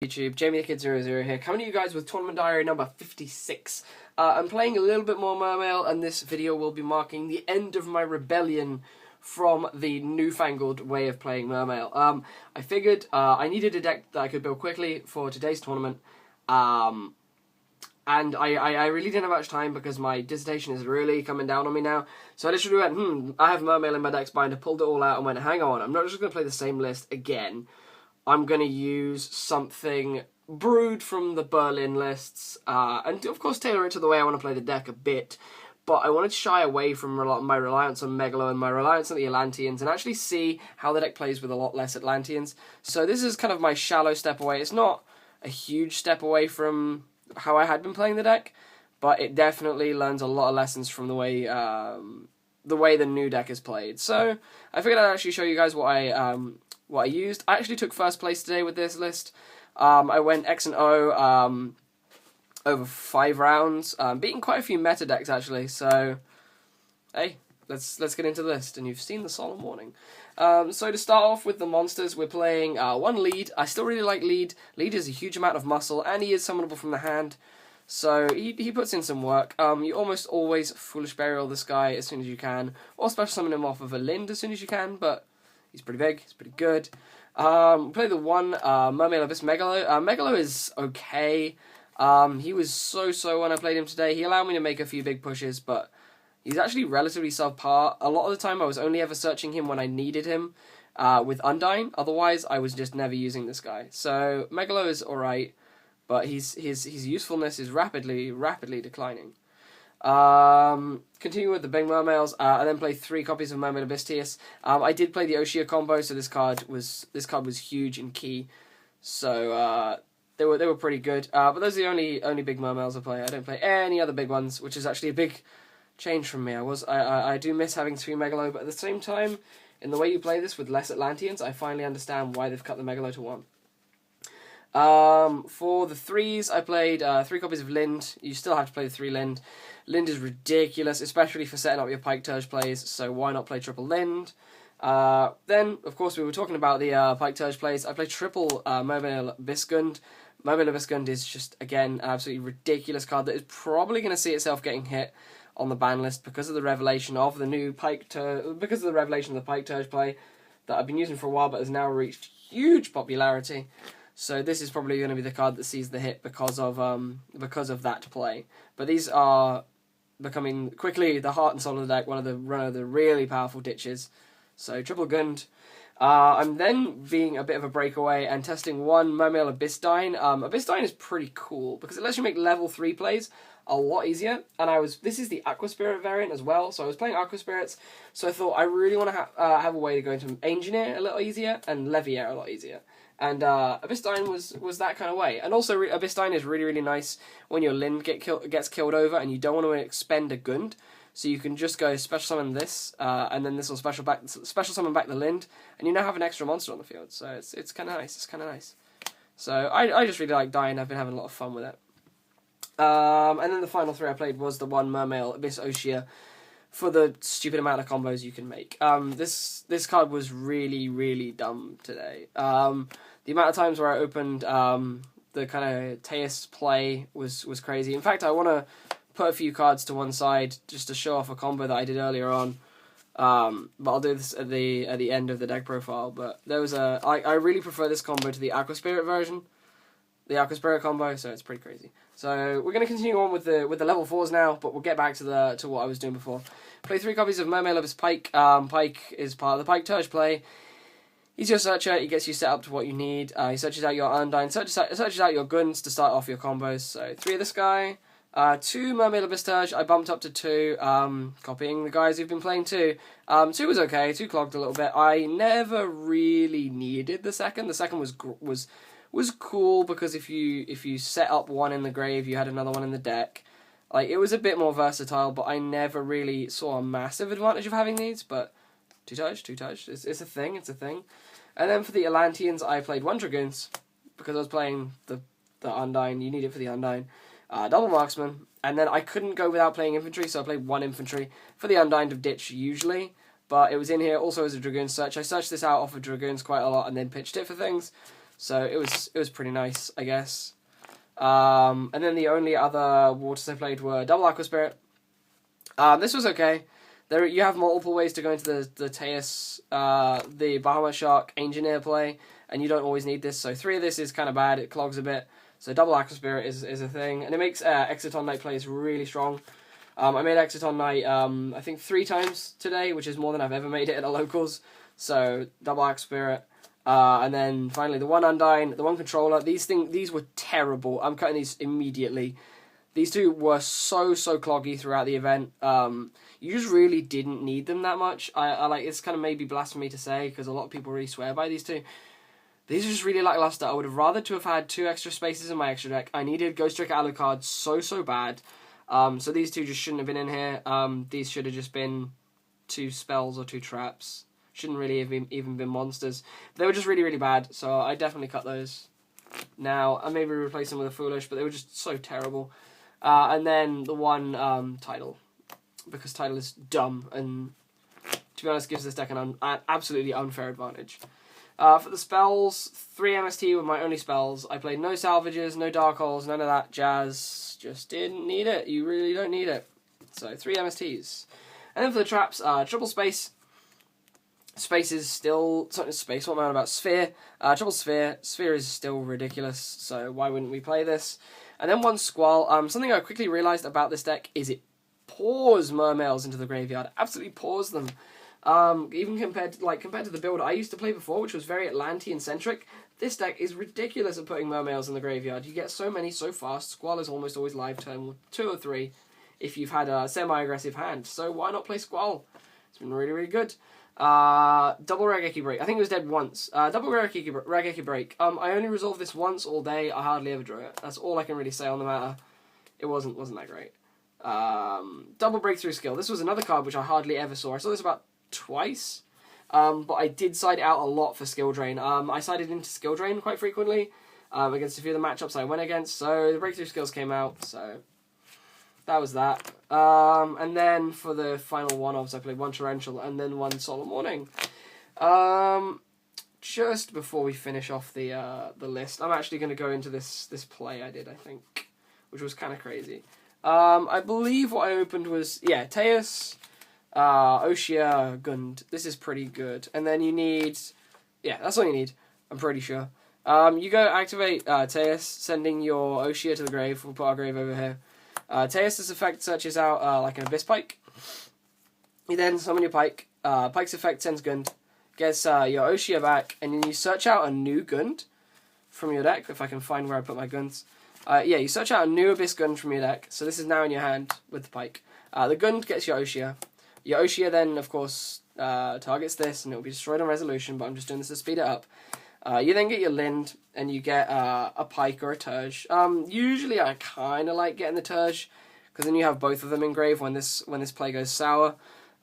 YouTube, JamieTheKid00 here, coming to you guys with Tournament Diary number 56. I'm playing a little bit more Mermail, and this video will be marking the end of my rebellion from the newfangled way of playing Mermail. I figured I needed a deck that I could build quickly for today's tournament, and I really didn't have much time because my dissertation is really coming down on me now. So I literally went, I have Mermail in my deck binder, pulled it all out and went, hang on, I'm not just going to play the same list again. I'm going to use something brewed from the Berlin lists, and of course tailor it to the way I want to play the deck a bit, but I wanted to shy away from my reliance on Megalo and my reliance on the Atlanteans, and actually see how the deck plays with a lot less Atlanteans. So this is kind of my shallow step away. It's not a huge step away from how I had been playing the deck, but it definitely learns a lot of lessons from the way the new deck is played. So I figured I'd actually show you guys what I used. I actually took first place today with this list. I went X and O over 5 rounds, beating quite a few meta decks actually. So, hey, let's get into the list. And you've seen the solemn warning. So to start off with the monsters, we're playing 1 lead. I still really like lead. Lead is a huge amount of muscle, and he is summonable from the hand. So he puts in some work. You almost always Foolish Burial this guy as soon as you can, or special summon him off of a Lind as soon as you can, but he's pretty big, he's pretty good. Play the 1 Mermail Abyss Megalo. Megalo is okay. He was so when I played him today. He allowed me to make a few big pushes, but he's actually relatively subpar. A lot of the time I was only ever searching him when I needed him with Undyne. Otherwise, I was just never using this guy. So Megalo is alright, but his usefulness is rapidly declining. Continue with the big Mermails, and then play 3 copies of Mermail Abyss. I did play the Oshia combo, so this card was huge and key. So they were pretty good. But those are the only big Mermails I play. I don't play any other big ones, which is actually a big change from me. I do miss having 3 Megalo, but at the same time, in the way you play this with less Atlanteans, I finally understand why they've cut the Megalo to 1. For the 3s, I played 3 copies of Lind. You still have to play the 3 Lind. Lind is ridiculous, especially for setting up your Pike Turge plays, so why not play triple Lind? Then, of course, we were talking about the Pike Turge plays. I played triple Mermail Viscund. Mermail Viscund is just, again, an absolutely ridiculous card that is probably going to see itself getting hit on the ban list because of the revelation of the new Pike Turge, because of the revelation of the Pike Turge play that I've been using for a while but has now reached huge popularity. So this is probably going to be the card that sees the hit because of that play. But these are becoming quickly the heart and soul of the deck, one of the really powerful ditches. So triple Gund. I'm then being a bit of a breakaway and testing 1 Mermail Abyssdine. Abyssdine is pretty cool because it lets you make level 3 plays a lot easier. And this is the Aqua Spirit variant as well, so I was playing Aqua Spirits. So I thought I really want to have a way to go into Engineer a little easier and Leviair a lot easier. And Abyssdine was that kind of way. And also Abyssdine is really nice when your Lind gets killed over and you don't want to expend a Gund. So you can just go special summon this, and then this will special summon back the Lind, and you now have an extra monster on the field. So it's kind of nice. It's kind of nice. So I just really like Dying. I've been having a lot of fun with it. And then the final 3 I played was the 1 Mermail Abyss Oshia for the stupid amount of combos you can make. This card was really dumb today. The amount of times where I opened the kind of Teus play was crazy. In fact, I want to put a few cards to one side just to show off a combo that I did earlier on. But I'll do this at the end of the deck profile. But there was I really prefer this combo to the Aqua Spirit version, the Aqua Spirit combo. So it's pretty crazy. So we're going to continue on with the level 4s now, but we'll get back to what I was doing before. Play 3 copies of Mermail Abyss Pike. Pike is part of the Pike Turge play. He's your searcher. He gets you set up to what you need. He searches out your Undyne, searches out your Guns to start off your combos. So 3 of this guy. 2 Mermail Abyss Turge. I bumped up to 2, copying the guys who've been playing 2. 2 was okay. 2 clogged a little bit. I never really needed the second. The second was cool because if you set up 1 in the grave, you had another one in the deck. Like, it was a bit more versatile, but I never really saw a massive advantage of having these. But 2 touch. It's a thing. It's a thing. And then for the Atlanteans, I played 1 Dragoons because I was playing the Undyne. You need it for the Undyne. Double Marksman. And then I couldn't go without playing Infantry, so I played 1 Infantry for the Undyne to ditch usually. But it was in here also as a Dragoon search. I searched this out off of Dragoons quite a lot and then pitched it for things. So it was pretty nice, I guess. And then the only other waters I played were double Aqua Spirit. This was okay. There you have multiple ways to go into the Teus, the Bahamut Shark Engineer play, and you don't always need this. So 3 of this is kind of bad. It clogs a bit. So double Aqua Spirit is a thing, and it makes Exciton Knight plays really strong. I made Exciton Knight I think 3 times today, which is more than I've ever made it at a locals. So double Aqua Spirit. And then finally the one Undyne, the one Controller. These were terrible. I'm cutting these immediately. These 2 were so cloggy throughout the event. You just really didn't need them that much. I like, it's kind of maybe blasphemy to say because a lot of people really swear by these 2. These are just really lackluster. I would have rather to have had 2 extra spaces in my extra deck. I needed Ghost Trick Alucard so bad. So these 2 just shouldn't have been in here. These should have just been 2 spells or 2 traps. Shouldn't really have even been monsters. They were just really bad, so I definitely cut those. Now, I maybe replace them with a Foolish, but they were just so terrible. And then the one Tidal, because Tidal is dumb, and to be honest, gives this deck an absolutely unfair advantage. For the spells, 3 MST were my only spells. I played no Salvages, no Dark Holes, none of that jazz. Just didn't need it. You really don't need it. So 3 MSTs. And then for the traps, triple space. Space is still... Sorry, space, what am I on about? Sphere. Triple sphere. Sphere is still ridiculous, so why wouldn't we play this? And then one Squall. Something I quickly realised about this deck is it pours Mermails into the graveyard. Absolutely pours them. Even compared to the build I used to play before, which was very Atlantean-centric, this deck is ridiculous at putting Mermails in the graveyard. You get so many so fast. Squall is almost always live turn 2 or 3 if you've had a semi-aggressive hand. So why not play Squall? It's been really good. Double Raigeki Break. I think it was dead once. Double Raigeki Break. I only resolved this once all day. I hardly ever drew it. That's all I can really say on the matter. It wasn't that great. Double Breakthrough Skill. This was another card which I hardly ever saw. I saw this about twice. But I did side out a lot for Skill Drain. I sided into Skill Drain quite frequently against a few of the matchups I went against. So the Breakthrough Skills came out. So that was that. And then for the final one-offs, I played one Torrential and then one Solemn Warning. Just before we finish off the list, I'm actually going to go into this play I did, I think, which was kind of crazy. I believe what I opened was, yeah, Teus, Oshia, Gund. This is pretty good. And then you need, yeah, that's all you need, I'm pretty sure. You go activate Teus, sending your Oshia to the grave. We'll put our grave over here. Teus' effect searches out like an Abyss Pike. You then summon your Pike. Pike's effect sends Gund. Gets your Oshia back, and then you search out a new Gund from your deck, if I can find where I put my Gunds. Yeah, you search out a new Abyss Gund from your deck, so this is now in your hand with the Pike. The Gund gets your Oshia. Your Oshia then, of course, targets this, and it will be destroyed on resolution, but I'm just doing this to speed it up. You then get your Lind, and you get a Pike or a Turge. Usually I kind of like getting the Turge, because then you have both of them engrave when this play goes sour.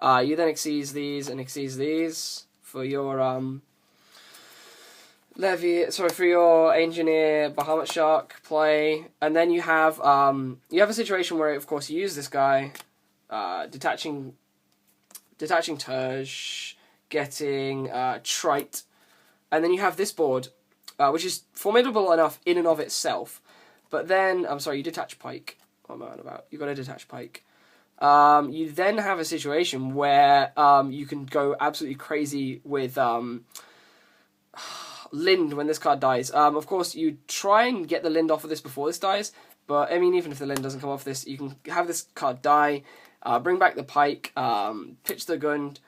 You then Xyz these and Xyz these for your for your Engineer Bahamut Shark play, and then you have a situation where, of course, you use this guy, detaching Turge, getting Trite, and then you have this board, which is formidable enough in and of itself. But then, I'm sorry, you detach Pike. What am I on about? You've got to detach Pike. You then have a situation where you can go absolutely crazy with Lind when this card dies. Of course, you try and get the Lind off of this before this dies, but I mean, even if the Lind doesn't come off this, you can have this card die, bring back the Pike, pitch the Gund,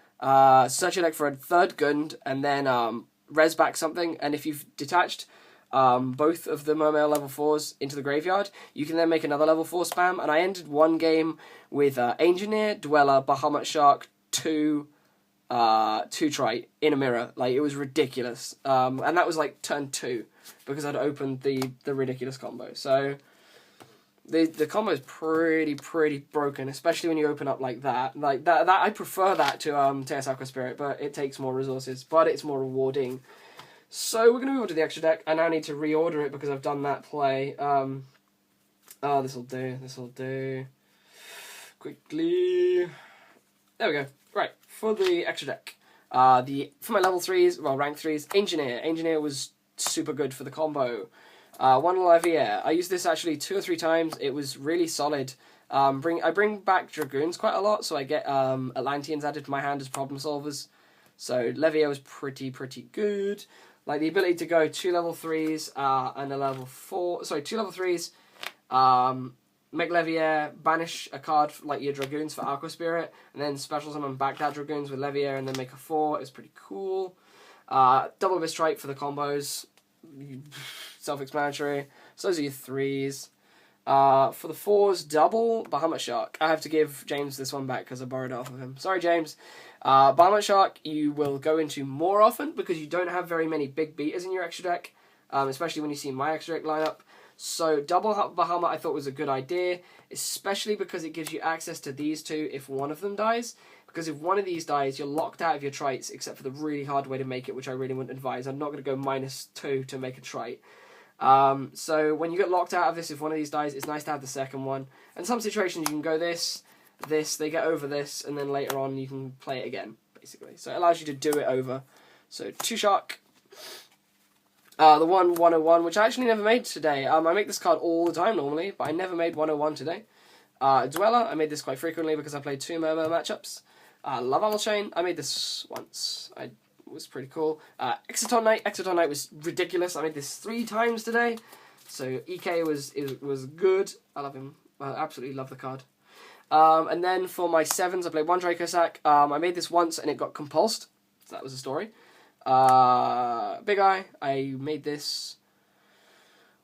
search your deck for a third Gund, and then res back something, and if you've detached both of the Mermail level 4s into the graveyard, you can then make another level 4 spam, and I ended one game with Engineer, Dweller, Bahamut Shark, 2 Trite in a mirror. Like, it was ridiculous. And that was like turn 2, because I'd opened the ridiculous combo. So the combo is pretty broken, especially when you open up like that. Like that I prefer that to Teus Aqua Spirit, but it takes more resources, but it's more rewarding. So we're going to move on to the extra deck. I now need to reorder it because I've done that play. This'll do. Quickly. There we go. Right, for the extra deck. For my level 3s, well, rank 3s, Engineer. Engineer was super good for the combo. One Levier. I used this actually 2 or 3 times. It was really solid. I bring back Dragoons quite a lot, so I get Atlanteans added to my hand as problem solvers. So Levier was pretty good. Like the ability to go 2 level 3s and a level 4. Sorry, 2 level 3s. Make Levier, banish a card like your Dragoons for Aqua Spirit, and then special summon back that Dragoons with Levier, and then make a 4. It's pretty cool. Double Abyss Strike for the combos. Self-explanatory. So those are your 3s. For the 4s, double Bahamut Shark. I have to give James this one back because I borrowed it off of him. Sorry, James. Bahamut Shark you will go into more often because you don't have very many big beaters in your extra deck, especially when you see my extra deck lineup. So double Bahamut I thought was a good idea, especially because it gives you access to these 2 if one of them dies. Because if one of these dies, you're locked out of your traits, except for the really hard way to make it, which I really wouldn't advise. I'm not going to go -2 to make a trait. So when you get locked out of this, if one of these dies, it's nice to have the second one. In some situations, you can go this, they get over this, and then later on you can play it again, basically. So it allows you to do it over. So 2 Shark. The 101, which I actually never made today. I make this card all the time normally, but I never made 101 today. Dweller, I made this quite frequently because I played 2 Mermail matchups. Love Owl Chain, I made this once. It was pretty cool. Exciton Knight was ridiculous. I made this 3 times today. So EK was good. I love him. I absolutely love the card. And then for my 7s, I played 1 Draco Sack. I made this once and it got compulsed. So that was the story. Big Eye, I made this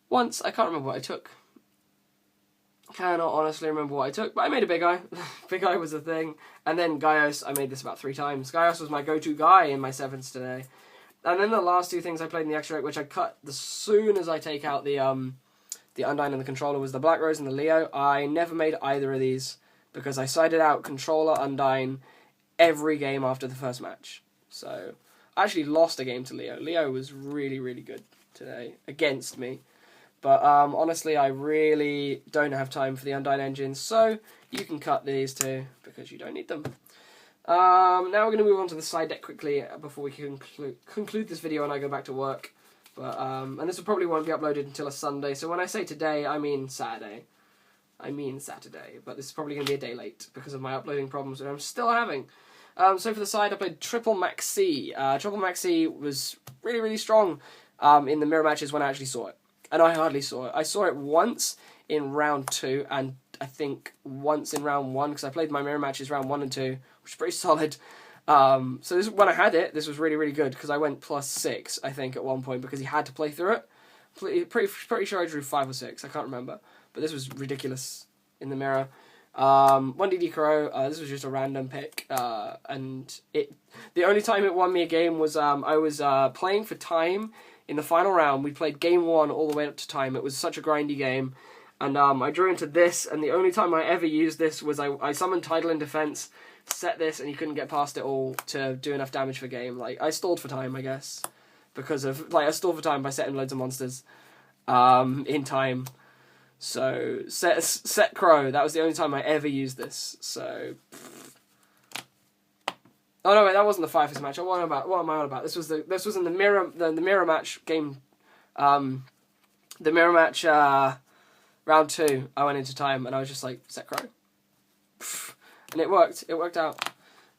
once. I can't remember what I took. Cannot honestly remember what I took, but I made a Big Eye. Big Eye was a thing. And then Gaios, I made this about 3 times. Gaios was my go-to guy in my 7s today. And then the last 2 things I played in the extra deck, which I cut as soon as I take out the Undyne and the Controller, was the Black Rose and the Leo. I never made either of these because I sided out Controller, Undyne every game after the first match. So I actually lost a game to Leo. Leo was really good today against me. But honestly, I really don't have time for the Undyne engines, so you can cut these 2 because you don't need them. Now we're going to move on to the side deck quickly before we conclude this video and I go back to work. But and this probably won't be uploaded until a Sunday, so when I say today, I mean Saturday. But this is probably going to be a day late because of my uploading problems that I'm still having. So for the side, I played Triple Max C. Triple Max C was really strong in the mirror matches when I actually saw it. And I hardly saw it. I saw it once in round 2, and I think once in round 1, because I played my mirror matches round 1 and 2, which is pretty solid. So this, when I had it, this was really good, because I went +6, I think, at one point, because he had to play through it. Pretty sure I drew 5 or 6, I can't remember. But this was ridiculous in the mirror. 1DD Crow, this was just a random pick, and the only time it won me a game was I was playing for time. In the final round, we played game 1 all the way up to time. It was such a grindy game. And I drew into this, and the only time I ever used this was I summoned Tidal in defense, set this, and you couldn't get past it all to do enough damage for game. Like, I stalled for time, I guess. Because of, I stalled for time by setting loads of monsters in time. So, set Crow, that was the only time I ever used this. So... Oh no, wait, that wasn't the Firefist match. What am I on about? This was in the mirror match game, the mirror match round 2. I went into time and I was just like, set Crow, and it worked. It worked out.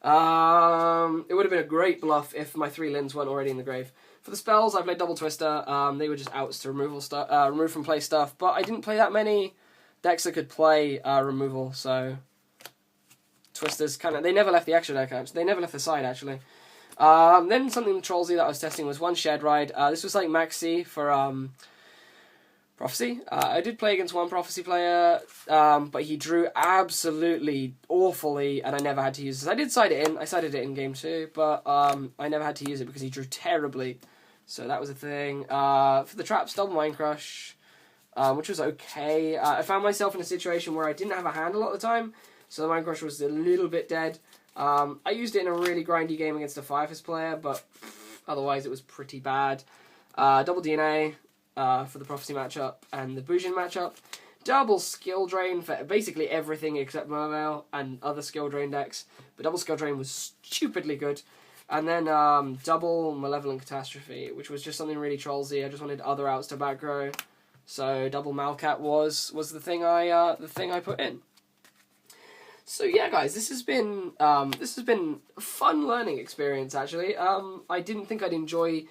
It would have been a great bluff if my 3 Lins weren't already in the grave. For the spells, I played Double Twister. They were just outs to remove from play stuff, but I didn't play that many decks that could play removal, so. Twisters they never left the extra deck, actually. They never left the side, actually. Then something trollsy that I was testing was 1 Shed Ride. This was like Maxi for Prophecy. I did play against 1 Prophecy player, but he drew absolutely awfully, and I never had to use this. I did side it in. I sided it in game 2, but I never had to use it because he drew terribly. So that was a thing. For the traps, double Mind Crush, which was okay. I found myself in a situation where I didn't have a hand a lot of the time, so the Mind Crush was a little bit dead. I used it in a really grindy game against a Firefist player, but otherwise it was pretty bad. Double DNA for the Prophecy matchup and the Bujin matchup. Double Skill Drain for basically everything except Mermail and other Skill Drain decks. But Double Skill Drain was stupidly good. And then double Malevolent Catastrophe, which was just something really trollsy. I just wanted other outs to back row, so double Malcat was the thing I put in. So yeah, guys, this has been a fun learning experience. Actually, I didn't think I'd enjoy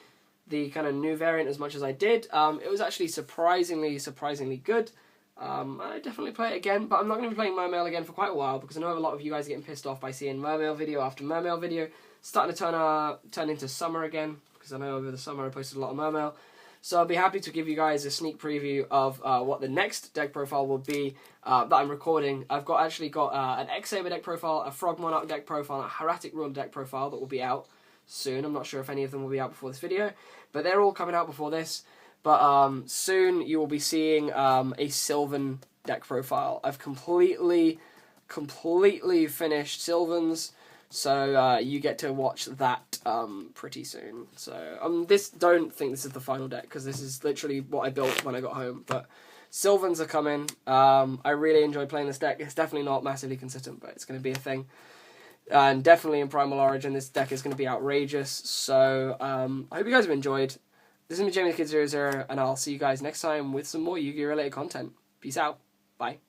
the kind of new variant as much as I did. It was actually surprisingly good. I definitely play it again, but I'm not going to be playing Mermail again for quite a while because I know a lot of you guys are getting pissed off by seeing Mermail video after Mermail video. Starting to turn into summer again, because I know over the summer I posted a lot of Mermail. So I'll be happy to give you guys a sneak preview of what the next deck profile will be that I'm recording. I've actually got an X-Saber deck profile, a Frog Monarch deck profile, and a Hieratic Ruler deck profile that will be out soon. I'm not sure if any of them will be out before this video, but they're all coming out before this. But soon you will be seeing a Sylvan deck profile. I've completely finished Sylvans. So you get to watch that pretty soon. So don't think this is the final deck, because this is literally what I built when I got home. But Sylvans are coming. I really enjoy playing this deck. It's definitely not massively consistent, but it's going to be a thing. And definitely in Primal Origin, this deck is going to be outrageous. So I hope you guys have enjoyed. This has been Jamie the Kid 00, and I'll see you guys next time with some more Yu-Gi-Oh! Related content. Peace out. Bye.